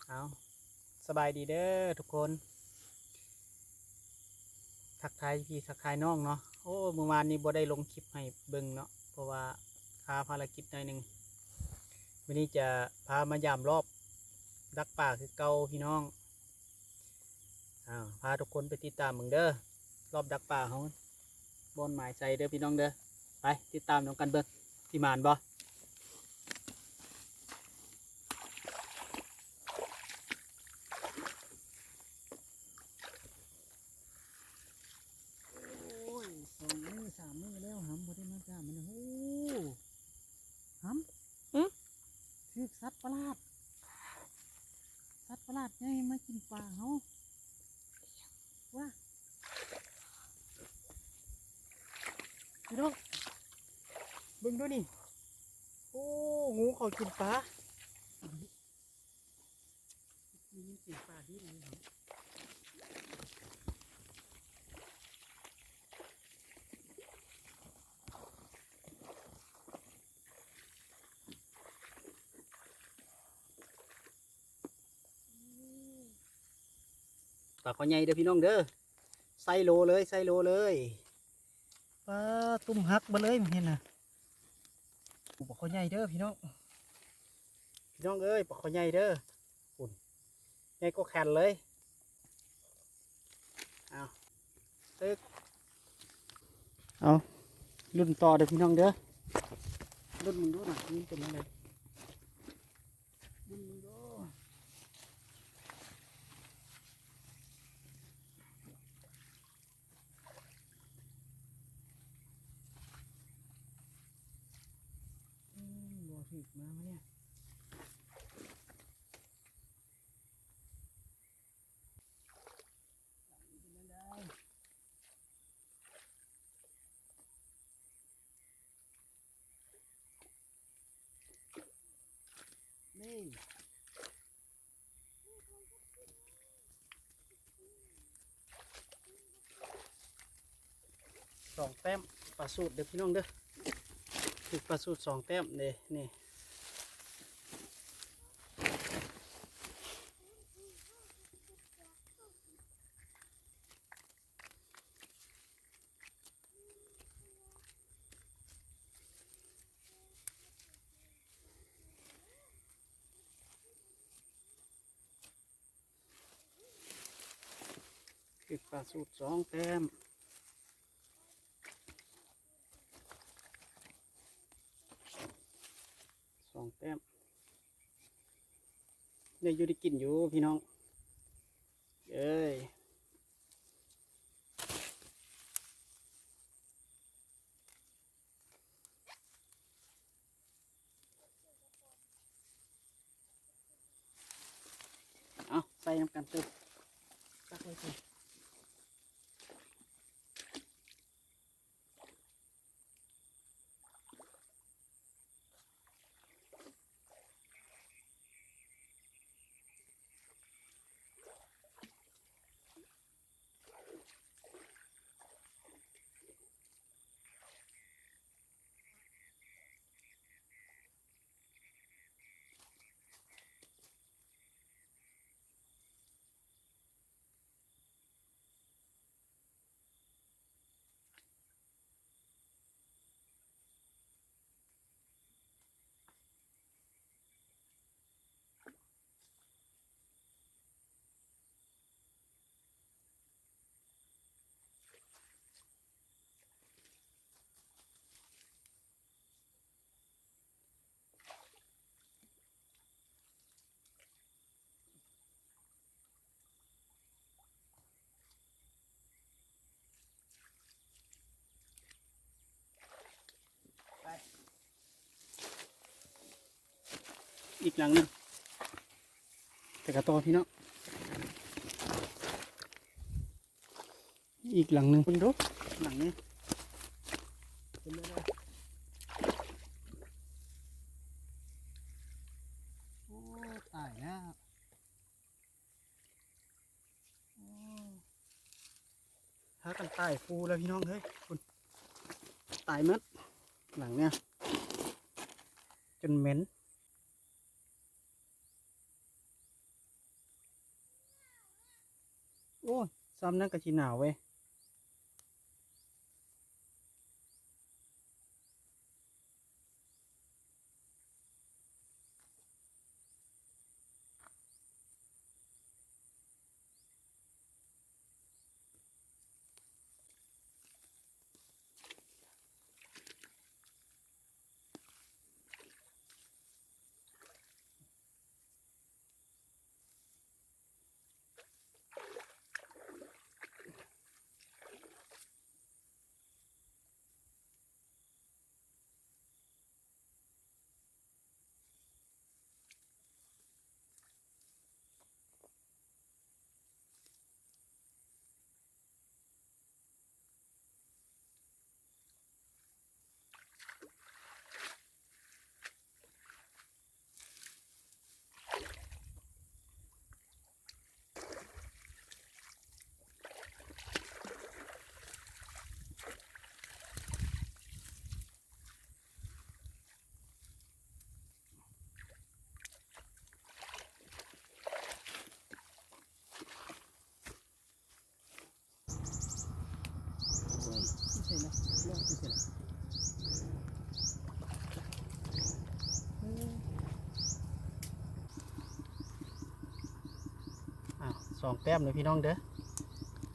เอาสบายดีเด้อทุกคนทักทายพี่ทักทายน้องเนาะโอ้เมื่อวานนี้บ่ได้ลงคลิปให้เบิ่งเนาะเพราะว่าพาภารกิจหน่อยหนึ่งวันนี้จะพามายามรอบดักป่าคือเก่าพี่น้องพาทุกคนไปติดตามมึงเด้อรอบดักป่าเขาบอนหมายใจเด้อพี่น้องเด้อไปติดตามน้องกันเบิ่งที่มานบ่โอ้ยสองมือสามมือแล้วหำบ่ได้มาจ้ามันโอ้หำถือสัตว์ประหลาดไงมากินปลาเขาว่าพี่น้องเบิ่งดูนี่โอ้งูเขากินปลามีกินปลาดีเลยครับปลาขอใหญ่เด้อพี่น้องเด้อไซโลเลยปลาตุ่มหักมาเลยมันเห็นนะปลาขอใหญ่เด้อพี่น้องเอ้ยปลาขอใหญ่เด้ออุ่นใหญ่ก็แข็งเลยเอาตึกเอารุ่นต่อเด้อพี่น้องเด้อรุ่นมึงดูหน่อยนี่เป็นอะไรรุ่นมึงดูบัวผิดมาไหมเนี่ยนี่สองแต้มปลาสูตรเด้อพี่น้องเด้อถึกปลาสูตรสองแต้มเด้นี่ถึกปลาสูตรสองแต้มสองแต้มเนี่ยอยู่ได้กินอยู่พี่น้องเอ้ยเอาใส่น้ำกันเติมตักไว้สิไปอีกหลังหนึงแต่กระโตพี่น้องอีกหลังหนึ่งคุณดูหลังนี้เป็นเลยโอ้ตายแล้วโอ้ถ้ากันตายฟูแล้วพี่น้องเฮ้ยคุณตายมัดหลังเนี่ยจนเหม็น โอ้ยซ้ำนั่นก็สิหนาวเว้ยไม่ใช่นะลอกไม่ใช่นะสองแต้มเลยพี่น้องเด้อ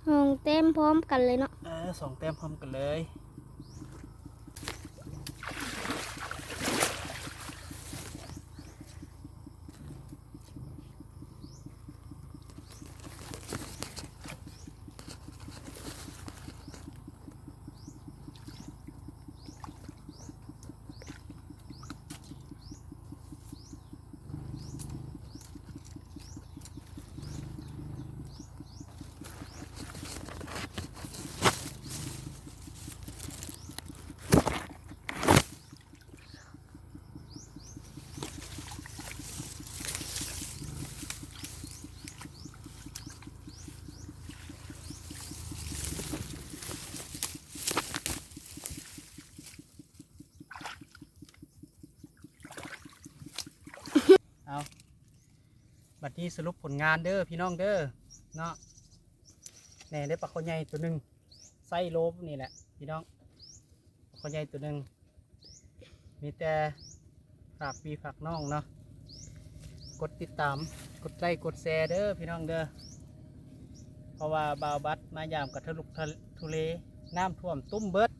ห้องเต็มพร้อมกันเลยเนาะ สองแต้มพร้อมกันเลยเอาบัดนี้สรุปผลงานเด้อพี่น้องเด้อเนาะแน่ได้ปลาข้อใหญ่ตัวหนึ่งไส้โลบนี่แหละพี่น้องปลาข้อใหญ่ตัวหนึ่งมีแต่ฝากพี่ฝากน้องเนาะกดติดตามกดไลค์กดแชร์เด้อพี่น้องเด้อเพราะว่าบาวบัดมายามกับทะลุทุเลน้ำท่วมตุ้มเบิด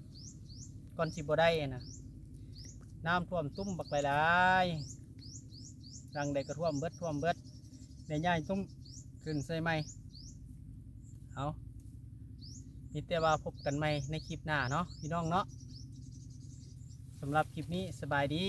ก่อนสิบ่ได้นะน้ำท่วมตุ้มบักหลายๆรังใดก็ท่วมเบิดในย่ายตุ้มขึ้นใส่ไหมเอามีแต่ว่าพบกันใหม่ในคลิปหน้าเนาะพี่น้องเนาะสำหรับคลิปนี้สบายดี